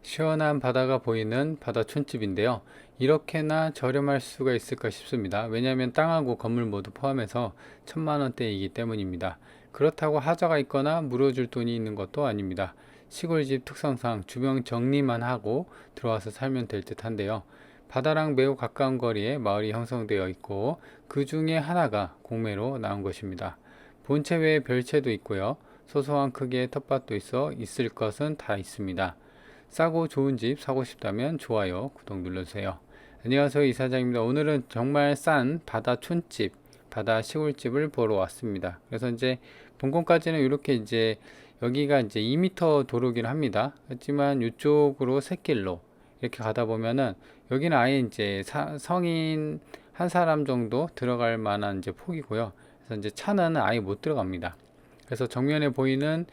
시원한 바다가 보이는 바다촌집인데요. 이렇게나 저렴할 수가 있을까 싶습니다. 왜냐하면 땅하고 건물 모두 포함해서 1,000만 원대이기 때문입니다. 그렇다고 하자가 있거나 물어줄 돈이 있는 것도 아닙니다. 시골집 특성상 주변 정리만 하고 들어와서 살면 될 듯한데요. 바다랑 매우 가까운 거리에 마을이 형성되어 있고 그 중에 하나가 공매로 나온 것입니다. 본체 외에 별채도 있고요. 소소한 크기의 텃밭도 있을 것은 다 있습니다. 싸고 좋은 집 사고 싶다면 좋아요, 구독 눌러주세요. 안녕하세요, 이사장입니다. 오늘은 정말 싼 바다 촌집, 바다 시골집을 보러 왔습니다. 그래서 이제 본건까지는 이렇게 이제 여기가 이제 2m 도로긴 합니다. 하지만 이쪽으로 샛길로 이렇게 가다 보면은 여기는 아예 이제 성인 한 사람 정도 들어갈 만한 이제 폭이고요. 그래서 이제 차는 아예 못 들어갑니다. 그래서 정면에 보이는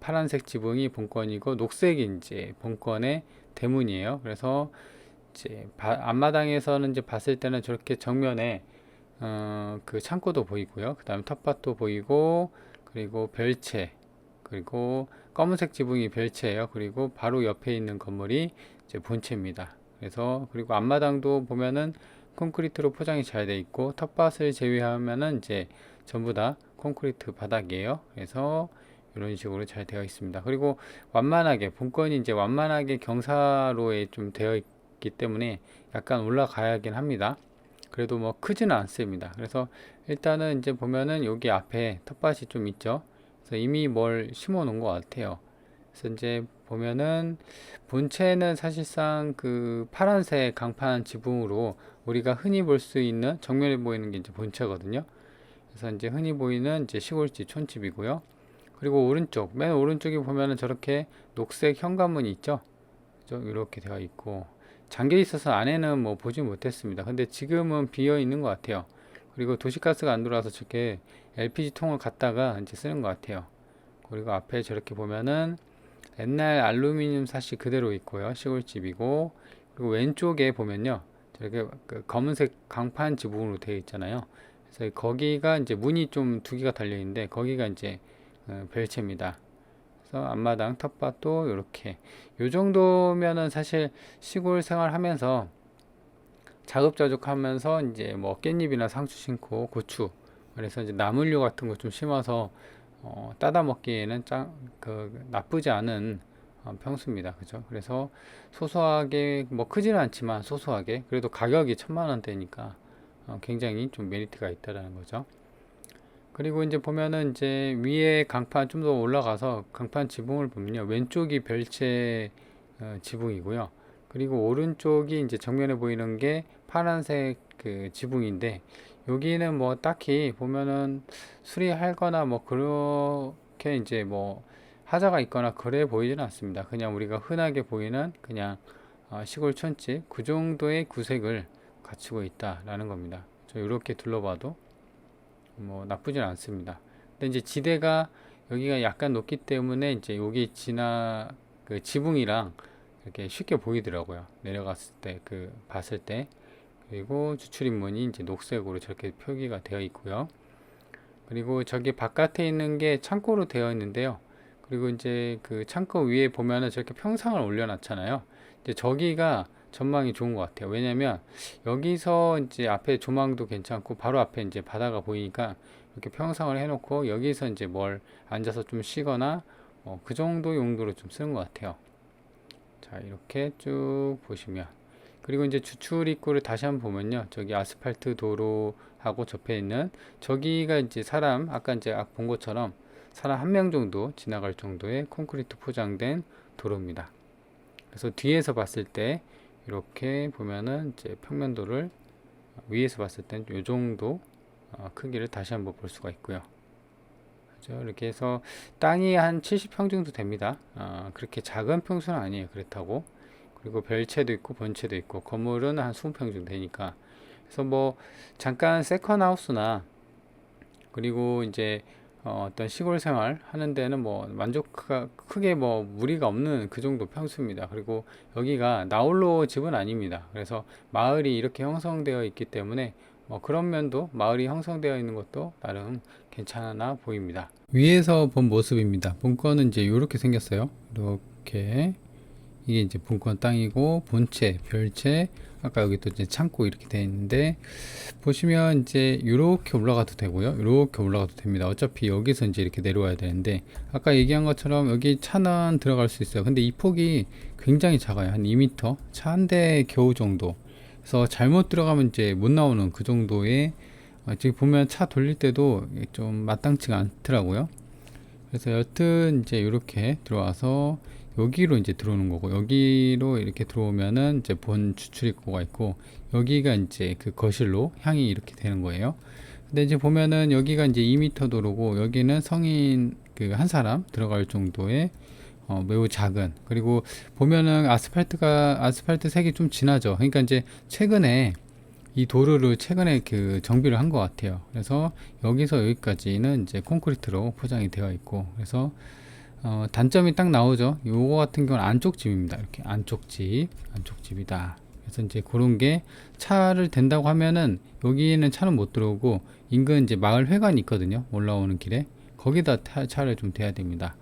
파란색 지붕이 본건이고 녹색이 이제 본건의 대문이에요. 그래서 이제 앞마당에서는 이제 봤을 때는 저렇게 정면에 그 창고도 보이고요. 그 다음에 텃밭도 보이고, 그리고 별채, 그리고 검은색 지붕이 별채예요. 그리고 바로 옆에 있는 건물이 이제 본체입니다. 그래서 그리고 앞마당도 보면은 콘크리트로 포장이 잘 돼 있고, 텃밭을 제외하면은 이제 전부 다 콘크리트 바닥이에요. 그래서 이런 식으로 잘 되어 있습니다. 그리고 완만하게 본건이 이제 완만하게 경사로에 좀 되어 있기 때문에 약간 올라가야긴 합니다. 그래도 뭐 크지는 않습니다. 그래서 일단은 이제 보면은 여기 앞에 텃밭이 좀 있죠. 그래서 이미 뭘 심어 놓은 것 같아요. 그래서 이제 보면은 본체는 사실상 그 파란색 강판 지붕으로 우리가 흔히 볼 수 있는 정면에 보이는 게 이제 본체거든요. 그래서 이제 흔히 보이는 이제 시골집 촌집이고요. 그리고 오른쪽, 맨 오른쪽에 보면은 저렇게 녹색 현관문이 있죠. 이렇게 되어 있고 잠겨 있어서 안에는 뭐 보지 못했습니다. 근데 지금은 비어 있는 것 같아요. 그리고 도시가스가 안 들어와서 저렇게 LPG 통을 갖다가 이제 쓰는 것 같아요. 그리고 앞에 저렇게 보면은 옛날 알루미늄 사시 그대로 있고요. 시골집이고, 그리고 왼쪽에 보면요, 저렇게 그 검은색 강판 지붕으로 되어 있잖아요. 그래서 거기가 이제 문이 좀 두 개가 달려 있는데 거기가 이제 별채입니다. 그래서 앞마당 텃밭도 이렇게 요 정도면은 사실 시골 생활하면서 자급자족하면서 이제 뭐 깻잎이나 상추 심고 고추, 그래서 이제 나물류 같은 거 좀 심어서 따다 먹기에는 나쁘지 않은 평수입니다. 그죠? 그래서 소소하게 뭐 크지는 않지만 소소하게 그래도 가격이 1,000만 원대니까 굉장히 좀 메리트가 있다라는 거죠. 그리고 이제 보면은 이제 위에 강판 좀 더 올라가서 강판 지붕을 보면요, 왼쪽이 별채 지붕이고요. 그리고 오른쪽이 이제 정면에 보이는 게 파란색 그 지붕인데, 여기는 뭐 딱히 보면은 수리하거나 뭐 그렇게 이제 뭐 하자가 있거나 그래 보이지는 않습니다. 그냥 우리가 흔하게 보이는 그냥 시골 촌집 그 정도의 구색을 갖추고 있다라는 겁니다. 저 이렇게 둘러봐도 뭐 나쁘진 않습니다. 근데 이제 지대가 여기가 약간 높기 때문에 이제 여기 그 지붕이랑 이렇게 쉽게 보이더라고요. 내려갔을 때 그 봤을 때. 그리고 주출입문이 이제 녹색으로 저렇게 표기가 되어 있고요. 그리고 저기 바깥에 있는 게 창고로 되어 있는데요. 그리고 이제 그 창고 위에 보면은 저렇게 평상을 올려놨잖아요. 이제 저기가 전망이 좋은 것 같아요. 왜냐면 여기서 이제 앞에 조망도 괜찮고 바로 앞에 이제 바다가 보이니까 이렇게 평상을 해놓고 여기서 이제 뭘 앉아서 좀 쉬거나 그 정도 용도로 좀 쓰는 것 같아요. 자, 이렇게 쭉 보시면, 그리고 이제 주출 입구를 다시 한번 보면요, 저기 아스팔트 도로하고 접해 있는 저기가 이제 사람, 아까 이제 본 것처럼 사람 한 명 정도 지나갈 정도의 콘크리트 포장된 도로입니다. 그래서 뒤에서 봤을 때 이렇게 보면은 이제 평면도를 위에서 봤을 땐 이 정도 크기를 다시 한번 볼 수가 있고요. 그죠? 이렇게 해서 땅이 한 70평 정도 됩니다. 그렇게 작은 평수는 아니에요. 그렇다고. 그리고 별채도 있고 본채도 있고 건물은 한 20평 정도 되니까, 그래서 뭐 잠깐 세컨 하우스나 그리고 이제 떤 시골 생활 하는 데는 뭐 만족가 크게 뭐 무리가 없는 그 정도 평수입니다. 그리고 여기가 나홀로 집은 아닙니다. 그래서 마을이 이렇게 형성되어 있기 때문에 뭐 그런 면도, 마을이 형성되어 있는 것도 나름 괜찮아 보입니다. 위에서 본 모습입니다. 본건은 이제 이렇게 생겼어요. 이렇게 이게 이제 본권 땅이고, 본체, 별체, 아까 여기 또 이제 창고 이렇게 되어 있는데, 보시면 이제 이렇게 올라가도 되고요, 이렇게 올라가도 됩니다. 어차피 여기서 이제 이렇게 내려와야 되는데, 아까 얘기한 것처럼 여기 차는 들어갈 수 있어요. 근데 이 폭이 굉장히 작아요. 한 2m, 차 한 대 겨우 정도. 그래서 잘못 들어가면 이제 못 나오는 그 정도의, 지금 보면 차 돌릴 때도 좀 마땅치가 않더라고요. 그래서 여튼 이제 이렇게 들어와서 여기로 이제 들어오는 거고, 여기로 이렇게 들어오면은 이제 본 추출입구가 있고, 여기가 이제 그 거실로 향이 이렇게 되는 거예요. 근데 이제 보면은 여기가 이제 2m 도로고, 여기는 성인 그 한 사람 들어갈 정도의 매우 작은, 그리고 보면은 아스팔트 색이 좀 진하죠. 그러니까 이제 최근에 이 도로를 최근에 그 정비를 한 것 같아요. 그래서 여기서 여기까지는 이제 콘크리트로 포장이 되어 있고, 그래서 단점이 딱 나오죠. 요거 같은 경우는 안쪽 집입니다. 이렇게 안쪽 집이다. 그래서 이제 그런 게 차를 댄다고 하면은 여기는 차는 못 들어오고, 인근 이제 마을 회관이 있거든요. 올라오는 길에 거기다 차를 좀 대야 됩니다.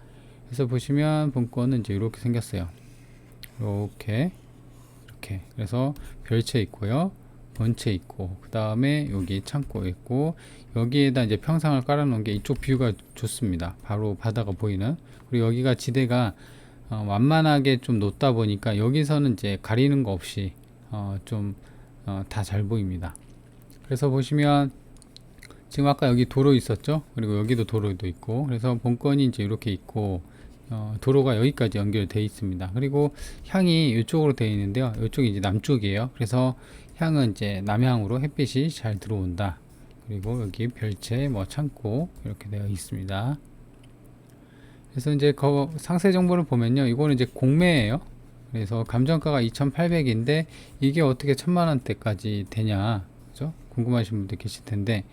그래서 보시면 본권은 이제 이렇게 생겼어요. 이렇게 그래서 별채 있고요, 본체 있고, 그 다음에 여기 창고 있고, 여기에다 이제 평상을 깔아 놓은 게, 이쪽 뷰가 좋습니다. 바로 바다가 보이는. 그리고 여기가 지대가 완만하게 좀 높다 보니까 여기서는 이제 가리는 거 없이 좀 다 잘 보입니다. 그래서 보시면 지금 아까 여기 도로 있었죠. 그리고 여기도 도로도 있고, 그래서 본건이 이제 이렇게 있고, 도로가 여기까지 연결되어 있습니다. 그리고 향이 이쪽으로 되어 있는데요, 이쪽이 이제 남쪽이에요. 그래서 향은 이제 남향으로 햇빛이 잘 들어온다. 그리고 여기 별채, 뭐 창고 이렇게 되어 있습니다. 그래서 이제 상세 정보를 보면요, 이거는 이제 공매예요. 그래서 감정가가 2,800인데 이게 어떻게 1,000만원대까지 되냐, 그죠? 궁금하신 분들 계실 텐데,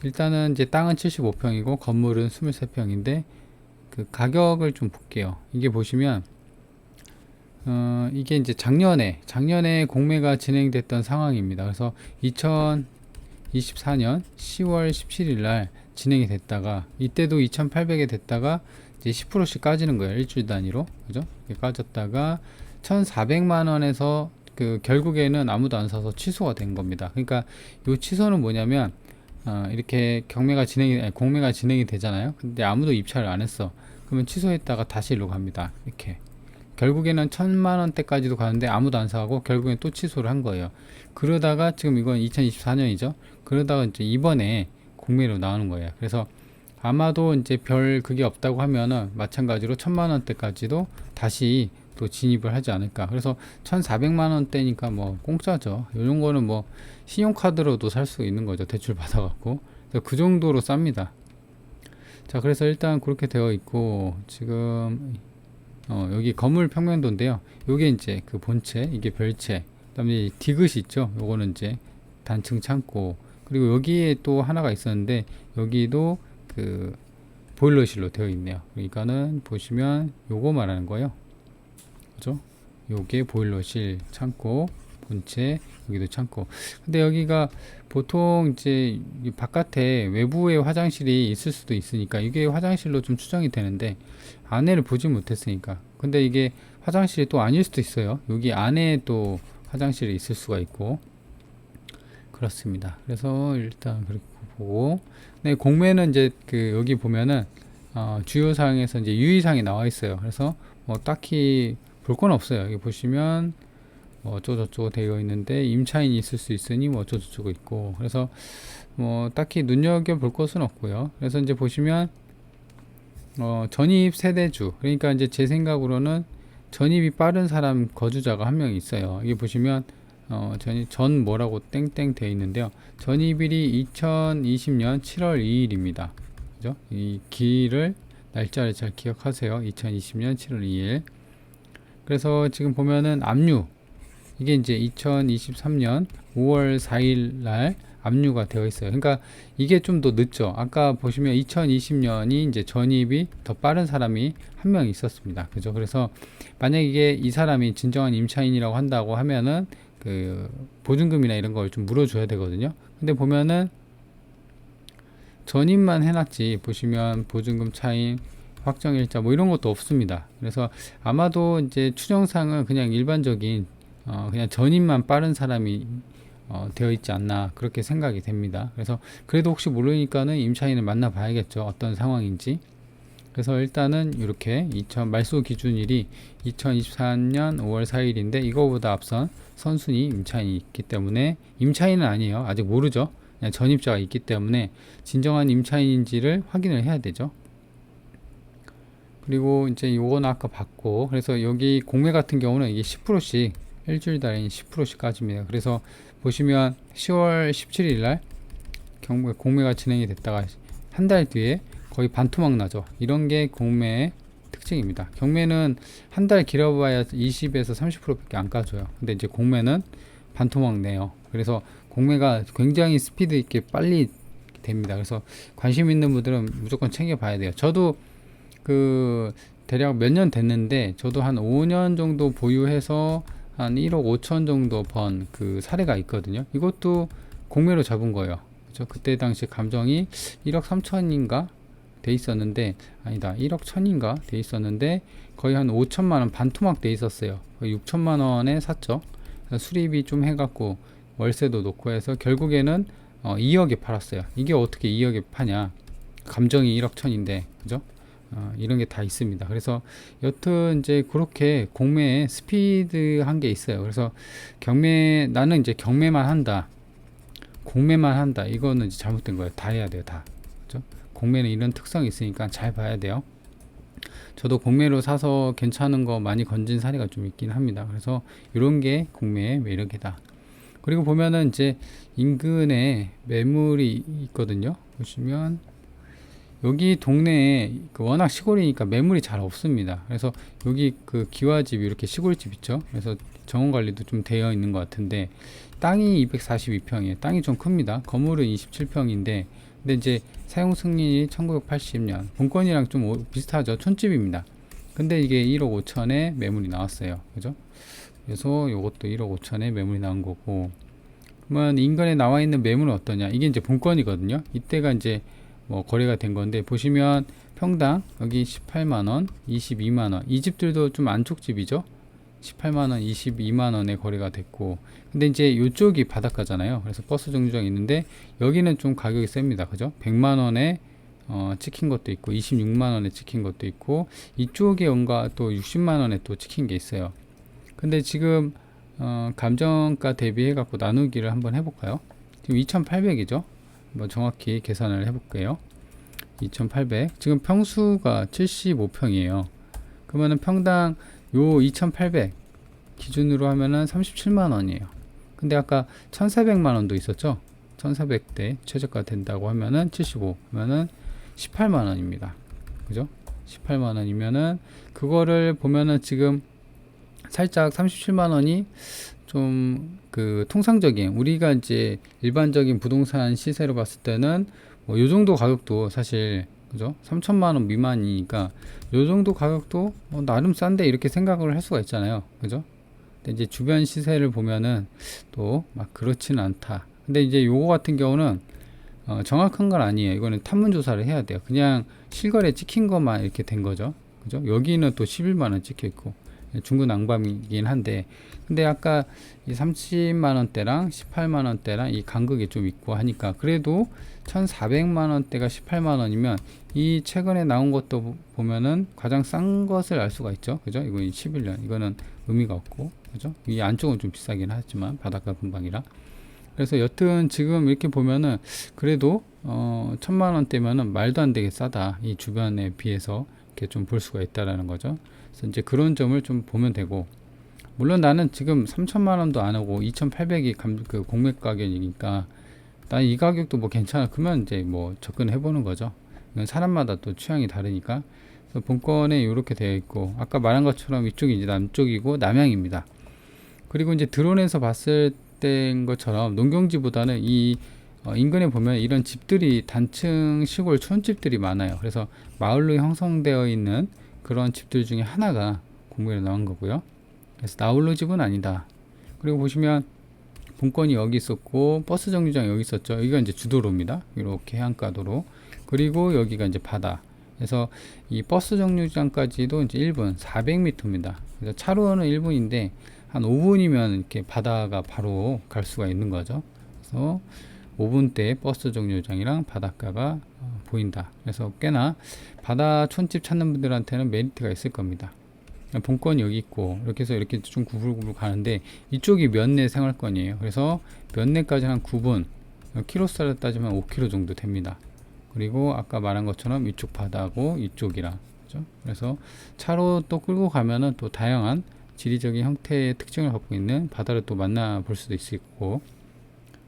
일단은 이제 땅은 75평이고 건물은 23평인데 그 가격을 좀 볼게요. 이게 보시면 이게 이제 작년에 공매가 진행됐던 상황입니다. 그래서 2024년 10월 17일 날 진행이 됐다가, 이때도 2,800에 됐다가 이제 10%씩 까지는 거예요. 일주일 단위로. 그죠? 이렇게 까졌다가 1,400만 원에서 그 결국에는 아무도 안 사서 취소가 된 겁니다. 그러니까 이 취소는 뭐냐면, 이렇게 공매가 진행이 되잖아요. 근데 아무도 입찰을 안 했어. 그러면 취소했다가 다시 일로 갑니다. 이렇게. 결국에는 1,000만원대까지도 가는데 아무도 안 사고 결국엔 또 취소를 한 거예요. 그러다가 지금 이건 2024년이죠. 그러다가 이제 이번에 공매로 나오는 거예요. 그래서 아마도 이제 별 그게 없다고 하면은 마찬가지로 1,000만원대까지도 다시 또 진입을 하지 않을까. 그래서 1,400만원대니까 뭐 공짜죠. 이런 거는 뭐 신용카드로도 살 수 있는 거죠. 대출 받아갖고. 그 정도로 쌉니다. 자, 그래서 일단 그렇게 되어 있고, 지금 여기 건물 평면도인데요. 요게 이제 그 본체, 이게 별체, 그 다음에 디귿이 있죠. 요거는 이제 단층 창고, 그리고 여기에 또 하나가 있었는데 여기도 그 보일러실로 되어 있네요. 그러니까는 보시면 요거 말하는 거예요. 그죠? 요게 보일러실, 창고, 본체, 여기도 창고. 근데 여기가 보통 이제 바깥에 외부에 화장실이 있을 수도 있으니까 이게 화장실로 좀 추정이 되는데, 안에를 보지 못했으니까. 근데 이게 화장실이 또 아닐 수도 있어요. 여기 안에 또 화장실이 있을 수가 있고, 그렇습니다. 그래서 일단 그렇게 보고, 네, 공매는 이제 그 여기 보면은 주요 사항에서 이제 유의사항이 나와 있어요. 그래서 뭐 딱히 볼 건 없어요. 여기 보시면 뭐 어쩌고저쩌고 되어 있는데, 임차인이 있을 수 있으니 뭐 어쩌고저쩌고 있고, 그래서 뭐 딱히 눈여겨 볼 것은 없고요. 그래서 이제 보시면 전입 세대주, 그러니까 이제 제 생각으로는 전입이 빠른 사람 거주자가 한 명 있어요. 여기 보시면 전 뭐라고 땡땡 되어 있는데요, 전입일이 2020년 7월 2일입니다. 그죠? 이 길을, 날짜를 잘 기억하세요. 2020년 7월 2일. 그래서 지금 보면은 압류, 이게 이제 2023년 5월 4일 날 압류가 되어 있어요. 그러니까 이게 좀 더 늦죠. 아까 보시면 2020년이 이제 전입이 더 빠른 사람이 한 명 있었습니다. 그죠? 그래서 만약 이게 이 사람이 진정한 임차인이라고 한다고 하면은 그 보증금이나 이런 걸 좀 물어줘야 되거든요. 근데 보면은 전입만 해놨지, 보시면 보증금 차임, 확정일자 뭐 이런 것도 없습니다. 그래서 아마도 이제 추정상은 그냥 일반적인 그냥 전입만 빠른 사람이 되어 있지 않나 그렇게 생각이 됩니다. 그래서 그래도 혹시 모르니까는 임차인을 만나 봐야겠죠. 어떤 상황인지. 그래서 일단은 이렇게 말소 기준일이 2024년 5월 4일인데 이거보다 앞선 선순위 임차인이 있기 때문에 임차인은 아니에요. 아직 모르죠. 그냥 전입자가 있기 때문에 진정한 임차인인지를 확인을 해야 되죠. 그리고 이제 요거는 아까 봤고, 그래서 여기 공매 같은 경우는 이게 10%씩 일주일 단위 10%씩 까집니다. 그래서 보시면 10월 17일 날 공매가 진행이 됐다가 한 달 뒤에 거의 반토막 나죠. 이런 게 공매의 특징입니다. 경매는 한 달 길어봐야 20에서 30%밖에 안 까줘요. 근데 이제 공매는 반토막 내요. 그래서 공매가 굉장히 스피드 있게 빨리 됩니다. 그래서 관심 있는 분들은 무조건 챙겨 봐야 돼요. 저도 대략 몇 년 됐는데 저도 한 5년 정도 보유해서 한 1억 5천 정도 번 그 사례가 있거든요. 이것도 공매로 잡은 거예요. 그렇죠? 그때 당시 감정이 1억 3천인가 돼 있었는데, 아니다, 1억 1천인가 돼 있었는데 거의 한 5천만 원 반토막 돼 있었어요. 거의 6천만 원에 샀죠. 수리비 좀 해갖고 월세도 놓고 해서 결국에는 2억에 팔았어요. 이게 어떻게 2억에 파냐? 감정이 1억 천인데, 그죠? 이런 게 다 있습니다. 그래서 여튼 이제 그렇게 공매에 스피드한 게 있어요. 그래서 나는 이제 경매만 한다, 공매만 한다, 이거는 이제 잘못된 거예요. 다 해야 돼요, 다. 그죠? 공매는 이런 특성이 있으니까 잘 봐야 돼요. 저도 공매로 사서 괜찮은 거 많이 건진 사례가 좀 있긴 합니다. 그래서 이런 게 공매의 매력이다. 그리고 보면은 이제 인근에 매물이 있거든요. 보시면 여기 동네에 워낙 시골이니까 매물이 잘 없습니다. 그래서 여기 기와집 이렇게 시골집 있죠. 그래서 정원 관리도 좀 되어 있는 것 같은데 땅이 242평이에요. 땅이 좀 큽니다. 건물은 27평인데 근데 이제 사용 승인이 1980년, 본건이랑 좀 비슷하죠. 촌집입니다. 근데 이게 1억 5천에 매물이 나왔어요. 그죠? 그래서 이것도 1억 5천에 매물이 나온 거고, 그러면 인근에 나와 있는 매물은 어떠냐? 이게 이제 본건이거든요. 이때가 이제 뭐 거래가 된 건데, 보시면 평당 여기 18만원, 22만원, 이 집들도 좀 안쪽 집이죠. 18만원, 22만원에 거래가 됐고, 근데 이제 이쪽이 바닷가잖아요. 그래서 버스 정류장이 있는데 여기는 좀 가격이 셉니다. 그죠? 100만원에 찍힌 것도 있고 26만원에 찍힌 것도 있고, 이쪽에 뭔가 또 60만원에 또 찍힌 게 있어요. 근데 지금 감정가 대비해 갖고 나누기를 한번 해볼까요? 지금 2800이죠. 뭐 정확히 계산을 해볼게요. 2800, 지금 평수가 75평이에요. 그러면은 평당 요 2800 기준으로 하면은 37만원이에요. 근데 아까 1400만원도 있었죠. 1400대 최저가 된다고 하면은 75 하면은 18만원입니다. 그죠? 18만원이면은 그거를 보면은 지금 살짝 37만원이 좀 통상적인, 우리가 이제 일반적인 부동산 시세로 봤을 때는 뭐 요 정도 가격도 사실, 그죠? 3천만원 미만이니까 요 정도 가격도 나름 싼데 이렇게 생각을 할 수가 있잖아요. 그죠? 근데 이제 주변 시세를 보면은 또 막 그렇지는 않다. 근데 이제 요거 같은 경우는 정확한 건 아니에요. 이거는 탐문 조사를 해야 돼요. 그냥 실거래 찍힌 것만 이렇게 된 거죠. 그죠? 여기는 또 11만원 찍혀 있고 중구난방이긴 한데, 근데 아까 이 30만원대랑 18만원대랑 이 간극이 좀 있고 하니까 그래도 1400만원대가 18만원이면 이 최근에 나온 것도 보면은 가장 싼 것을 알 수가 있죠. 그죠? 이거 11년, 이거는 의미가 없고, 그죠? 이 안쪽은 좀 비싸긴 하지만 바닷가 근방이라. 그래서 여튼 지금 이렇게 보면은 그래도 1000만원대면은 말도 안 되게 싸다, 이 주변에 비해서 이렇게 좀 볼 수가 있다라는 거죠. 그래서 이제 그런 점을 좀 보면 되고, 물론 나는 지금 3천만원도 안 하고 2800이 공매 가격이니까 난 이 가격도 뭐 괜찮아, 그러면 이제 뭐 접근해 보는 거죠. 이건 사람마다 또 취향이 다르니까. 그래서 본건에 이렇게 되어 있고, 아까 말한 것처럼 이쪽이 이제 남쪽이고 남향입니다. 그리고 이제 드론에서 봤을 때인 것처럼 농경지보다는 이 인근에 보면 이런 집들이 단층 시골 촌집들이 많아요. 그래서 마을로 형성되어 있는 그런 집들 중에 하나가 공매로 나온 거고요. 그래서 나홀로 집은 아니다. 그리고 보시면 본건이 여기 있었고 버스 정류장 여기 있었죠. 여기가 이제 주도로입니다. 이렇게 해안가도로. 그리고 여기가 이제 바다. 그래서 이 버스 정류장까지도 이제 1분 400m입니다. 그래서 차로는 1분인데 한 5분이면 이렇게 바다가 바로 갈 수가 있는 거죠. 그래서 5분대 버스 정류장이랑 바닷가가 보인다. 그래서 꽤나 바다 촌집 찾는 분들한테는 메리트가 있을 겁니다. 본권이 여기 있고 이렇게 해서 이렇게 좀 구불구불 가는데 이쪽이 면내 생활권이에요. 그래서 면내까지 한 9분, 키로수로 따지면 5km 정도 됩니다. 그리고 아까 말한 것처럼 이쪽 바다고 이쪽이라, 그죠? 그래서 차로 또 끌고 가면은 또 다양한 지리적인 형태의 특징을 갖고 있는 바다를 또 만나볼 수도 있고,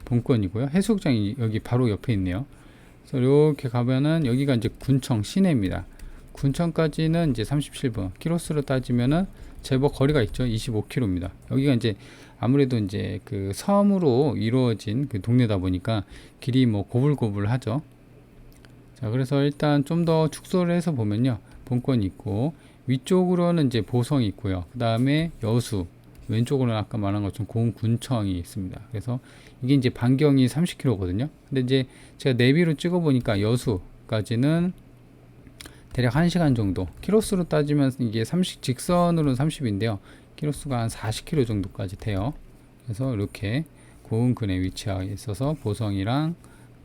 본권이고요. 해수욕장이 여기 바로 옆에 있네요. 그래서 이렇게 가면은 여기가 이제 군청 시내입니다. 군청까지는 이제 37분, 키로수로 따지면은 제법 거리가 있죠. 25km입니다. 여기가 이제 아무래도 이제 그 섬으로 이루어진 그 동네다 보니까 길이 뭐 고불고불하죠. 자, 그래서 일단 좀 더 축소를 해서 보면요, 본권이 있고 위쪽으로는 이제 보성이 있고요. 그 다음에 여수, 왼쪽으로는 아까 말한 것처럼 공군청이 있습니다. 그래서 이게 이제 반경이 30km거든요. 근데 이제 제가 내비로 찍어 보니까 여수까지는 대략 1시간 정도, 키로수로 따지면 이게 30, 직선으로는 30인데요 키로수가 한 40km 정도까지 돼요. 그래서 이렇게 고흥군에 위치하고 있어서 보성이랑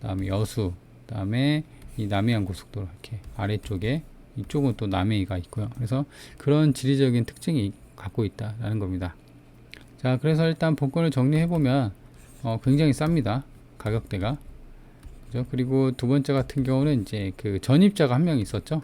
그다음에 여수, 그다음에 이 남해안 고속도로 이렇게 아래쪽에, 이쪽은 또 남해가 있고요. 그래서 그런 지리적인 특징이 갖고 있다라는 겁니다. 자, 그래서 일단 본권을 정리해 보면 굉장히 쌉니다. 가격대가. 그죠? 그리고 두 번째 같은 경우는 이제 그 전입자가 한 명 있었죠.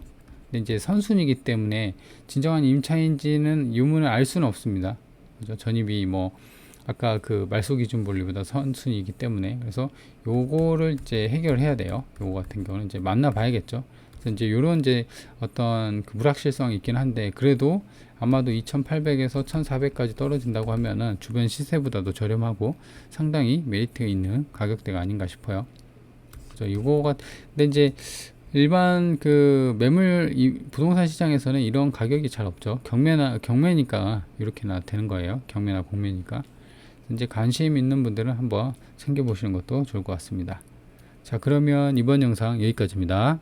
근데 이제 선순위이기 때문에 진정한 임차인지는 유무는 알 수는 없습니다. 그죠? 전입이 뭐 아까 그 말소 기준 본리보다 선순위이기 때문에, 그래서 요거를 이제 해결해야 돼요. 요거 같은 경우는 이제 만나 봐야겠죠. 그래서 이제 요런 이제 어떤 그 불확실성이 있긴 한데, 그래도 아마도 2,800에서 1,400까지 떨어진다고 하면은 주변 시세보다도 저렴하고 상당히 메리트가 있는 가격대가 아닌가 싶어요. 그죠? 요거가, 근데 이제 일반 그 매물 부동산 시장에서는 이런 가격이 잘 없죠. 경매니까 이렇게나 되는 거예요. 경매나 공매니까. 이제 관심 있는 분들은 한번 챙겨보시는 것도 좋을 것 같습니다. 자, 그러면 이번 영상 여기까지입니다.